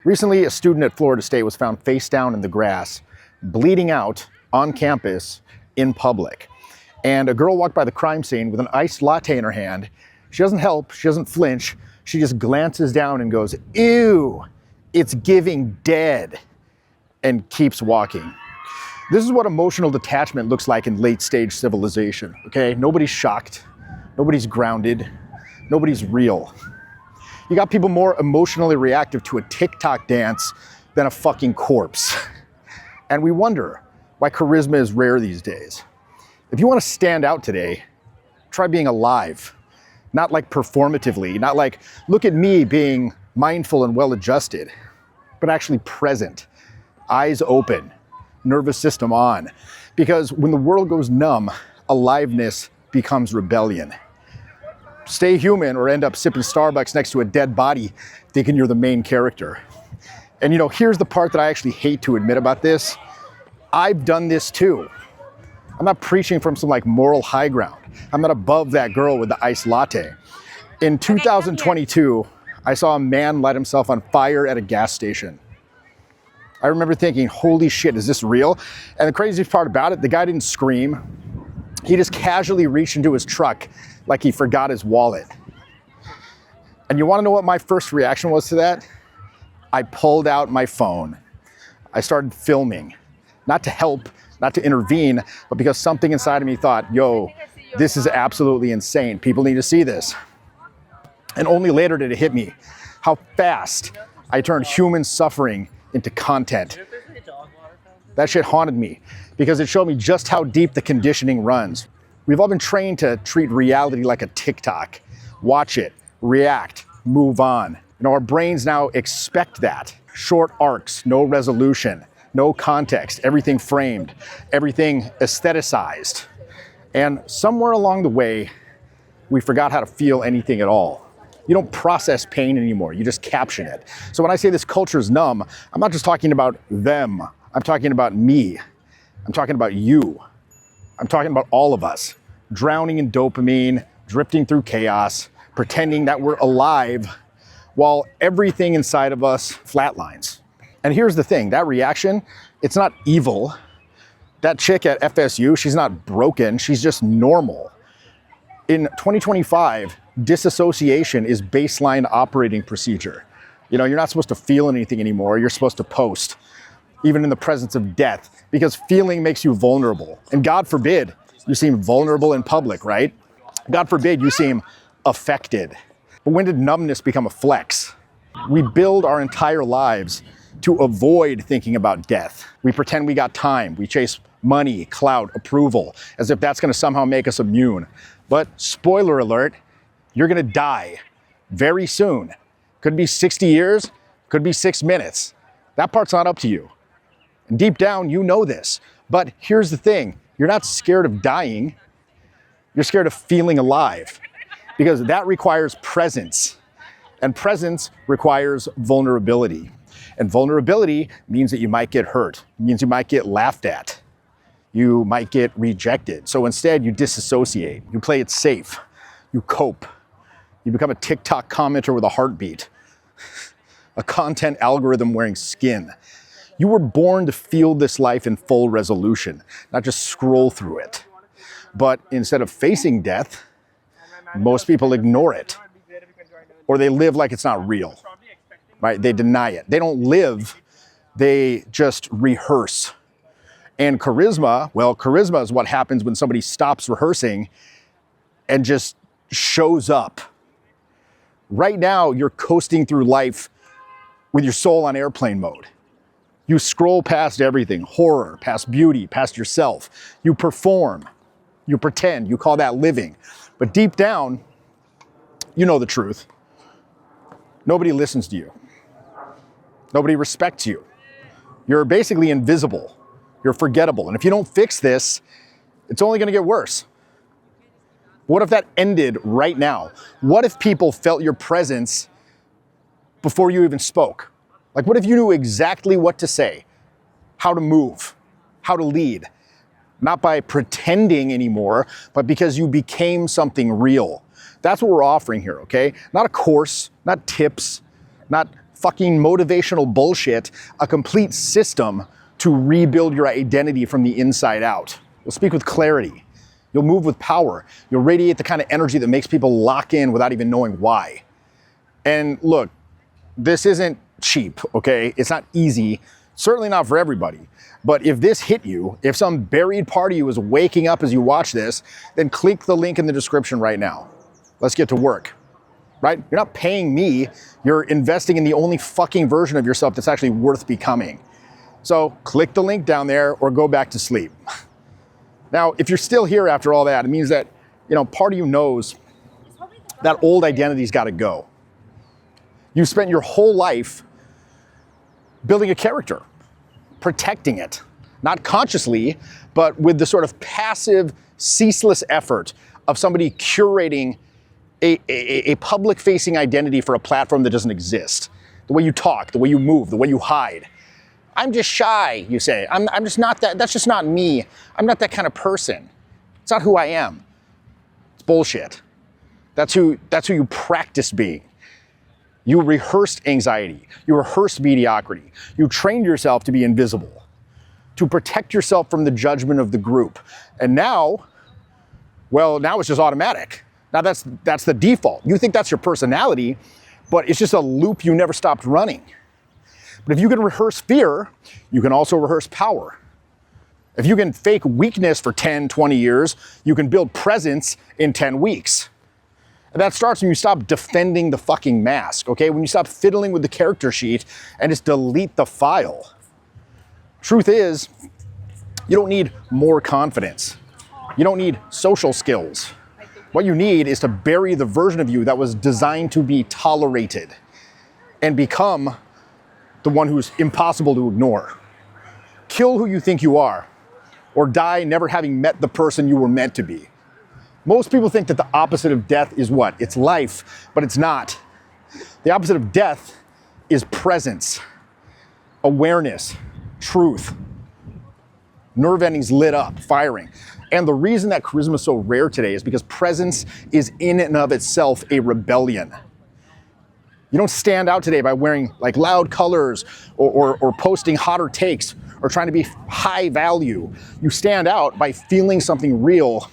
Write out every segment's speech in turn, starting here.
Recently, a student at Florida State was found face down in the grass, bleeding out on campus in public. And a girl walked by the crime scene with an iced latte in her hand. She doesn't help, she doesn't flinch, she just glances down and goes, "Ew, it's giving dead," and keeps walking. This is what emotional detachment looks like in late stage civilization, okay? Nobody's shocked, nobody's grounded, nobody's real. You got people more emotionally reactive to a TikTok dance than a fucking corpse. And we wonder why charisma is rare these days. If you want to stand out today, try being alive. Not like performatively, not like, look at me being mindful and well-adjusted, but actually present, eyes open, nervous system on. Because when the world goes numb, aliveness becomes rebellion. Stay human or end up sipping Starbucks next to a dead body thinking you're the main character. And here's the part that I actually hate to admit about this. I've done this too. I'm not preaching from some moral high ground. I'm not above that girl with the iced latte. In 2022, I saw a man light himself on fire at a gas station. I remember thinking, holy shit, is this real? And the craziest part about it, the guy didn't scream. He just casually reached into his truck like he forgot his wallet. And you want to know what my first reaction was to that? I pulled out my phone. I started filming, not to help, not to intervene, but because something inside of me thought, yo, this is absolutely insane. People need to see this. And only later did it hit me how fast I turned human suffering into content. That shit haunted me because it showed me just how deep the conditioning runs. We've all been trained to treat reality like a TikTok. Watch it, react, move on. Our brains now expect that. Short arcs, no resolution, no context, everything framed, everything aestheticized. And somewhere along the way, we forgot how to feel anything at all. You don't process pain anymore, you just caption it. So when I say this culture is numb, I'm not just talking about them. I'm talking about me. I'm talking about you. I'm talking about all of us, drowning in dopamine, drifting through chaos, pretending that we're alive while everything inside of us flatlines. And here's the thing, that reaction, it's not evil. That chick at FSU, she's not broken, she's just normal. In 2025, disassociation is baseline operating procedure. You're not supposed to feel anything anymore, you're supposed to post, even in the presence of death, because feeling makes you vulnerable. And God forbid you seem vulnerable in public, right? God forbid you seem affected. But when did numbness become a flex? We build our entire lives to avoid thinking about death. We pretend we got time. We chase money, clout, approval, as if that's gonna somehow make us immune. But spoiler alert, you're gonna die very soon. Could be 60 years, could be 6 minutes. That part's not up to you. And deep down, you know this. But here's the thing, you're not scared of dying, you're scared of feeling alive. Because that requires presence. And presence requires vulnerability. And vulnerability means that you might get hurt, it means you might get laughed at, you might get rejected. So instead, you disassociate, you play it safe, you cope, you become a TikTok commenter with a heartbeat, a content algorithm wearing skin. You were born to feel this life in full resolution, not just scroll through it. But instead of facing death, most people ignore it, or they live like it's not real, right? They deny it. They don't live, they just rehearse. And charisma, well, charisma is what happens when somebody stops rehearsing and just shows up. Right now, you're coasting through life with your soul on airplane mode. You scroll past everything, horror, past beauty, past yourself. You perform, you pretend, you call that living. But deep down, you know the truth. Nobody listens to you. Nobody respects you. You're basically invisible. You're forgettable. And if you don't fix this, it's only gonna get worse. What if that ended right now? What if people felt your presence before you even spoke? What if you knew exactly what to say, how to move, how to lead? Not by pretending anymore, but because you became something real. That's what we're offering here, okay? Not a course, not tips, not fucking motivational bullshit, a complete system to rebuild your identity from the inside out. You'll speak with clarity. You'll move with power. You'll radiate the kind of energy that makes people lock in without even knowing why. And look, this isn't cheap, okay? It's not easy, certainly not for everybody. But if this hit you, if some buried part of you is waking up as you watch this, then click the link in the description right now. Let's get to work, right? You're not paying me, you're investing in the only fucking version of yourself that's actually worth becoming. So click the link down there or go back to sleep. Now, if you're still here after all that, it means that, part of you knows that old identity's got to go. You spent your whole life building a character, protecting it, not consciously, but with the sort of passive, ceaseless effort of somebody curating a public-facing identity for a platform that doesn't exist. The way you talk, the way you move, the way you hide. I'm just shy, you say. I'm just not that. That's just not me. I'm not that kind of person. It's not who I am. It's bullshit. That's who you practice being. You rehearsed anxiety. You rehearsed mediocrity. You trained yourself to be invisible, to protect yourself from the judgment of the group. And now it's just automatic. Now that's the default. You think that's your personality, but it's just a loop you never stopped running. But if you can rehearse fear, you can also rehearse power. If you can fake weakness for 10, 20 years, you can build presence in 10 weeks. And that starts when you stop defending the fucking mask, okay? When you stop fiddling with the character sheet and just delete the file. Truth is, you don't need more confidence. You don't need social skills. What you need is to bury the version of you that was designed to be tolerated and become the one who's impossible to ignore. Kill who you think you are, or die never having met the person you were meant to be. Most people think that the opposite of death is what? It's life, but it's not. The opposite of death is presence, awareness, truth. Nerve endings lit up, firing. And the reason that charisma is so rare today is because presence is in and of itself a rebellion. You don't stand out today by wearing like loud colors or posting hotter takes or trying to be high value. You stand out by feeling something real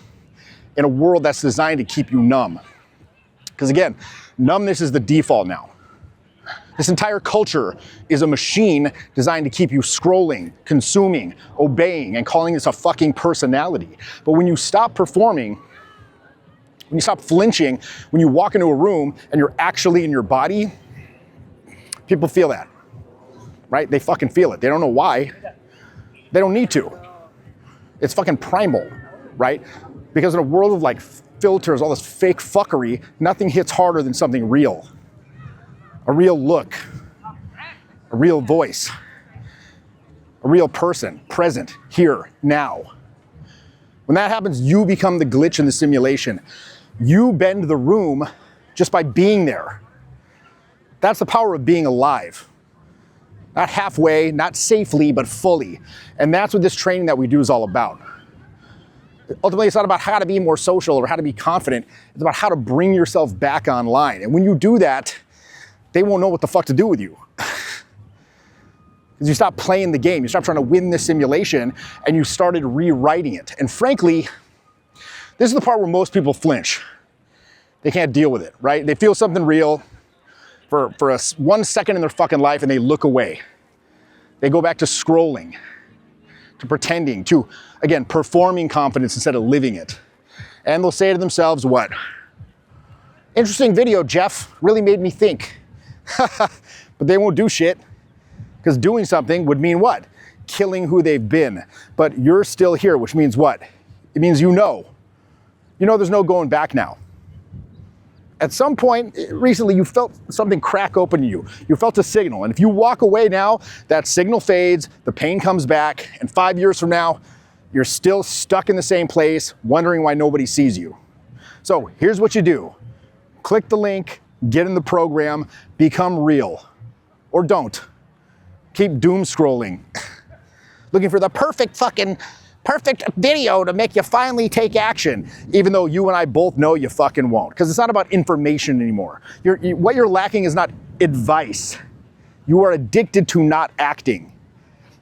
in a world that's designed to keep you numb. Because again, numbness is the default now. This entire culture is a machine designed to keep you scrolling, consuming, obeying, and calling this a fucking personality. But when you stop performing, when you stop flinching, when you walk into a room and you're actually in your body, people feel that, right? They fucking feel it. They don't know why. They don't need to. It's fucking primal, right? Because in a world of like filters, all this fake fuckery, nothing hits harder than something real. A real look, a real voice, a real person, present, here, now. When that happens, you become the glitch in the simulation. You bend the room just by being there. That's the power of being alive. Not halfway, not safely, but fully. And that's what this training that we do is all about. Ultimately, it's not about how to be more social or how to be confident. It's about how to bring yourself back online. And when you do that, they won't know what the fuck to do with you. Because you stop playing the game. You stop trying to win this simulation and you started rewriting it. And frankly, this is the part where most people flinch. They can't deal with it, right? They feel something real for 1 second in their fucking life and they look away. They go back to scrolling, to pretending, to, again, performing confidence instead of living it. And they'll say to themselves, what? Interesting video, Jeff. Really made me think. But they won't do shit. Because doing something would mean what? Killing who they've been. But you're still here, which means what? It means you know. You know there's no going back now. At some point recently, you felt something crack open in you. You felt a signal. And if you walk away now, that signal fades, the pain comes back, and 5 years from now, you're still stuck in the same place, wondering why nobody sees you. So here's what you do. Click the link, get in the program, become real. Or don't. Keep doom scrolling. Looking for the perfect video to make you finally take action, even though you and I both know you fucking won't. Because it's not about information anymore. What you're lacking is not advice. You are addicted to not acting.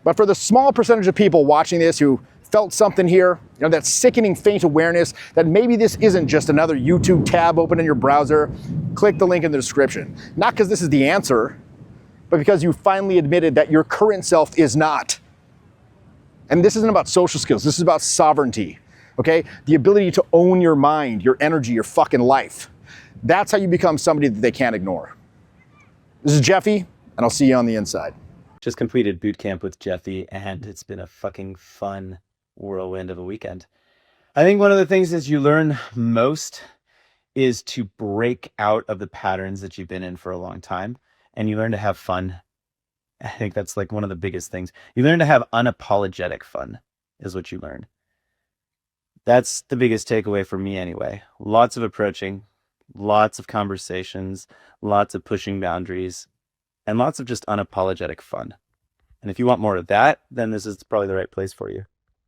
But for the small percentage of people watching this who felt something here, that sickening faint awareness that maybe this isn't just another YouTube tab open in your browser, click the link in the description. Not because this is the answer, but because you finally admitted that your current self is not. And this isn't about social skills, this is about sovereignty, okay? The ability to own your mind, your energy, your fucking life. That's how you become somebody that they can't ignore. This is Jeffy, and I'll see you on the inside. Just completed boot camp with Jeffy, and it's been a fucking fun whirlwind of a weekend. I think one of the things that you learn most is to break out of the patterns that you've been in for a long time, and you learn to have fun. I think that's like one of the biggest things. You learn to have unapologetic fun is what you learn. That's the biggest takeaway for me anyway. Lots of approaching, lots of conversations, lots of pushing boundaries, and lots of just unapologetic fun. And if you want more of that, then this is probably the right place for you.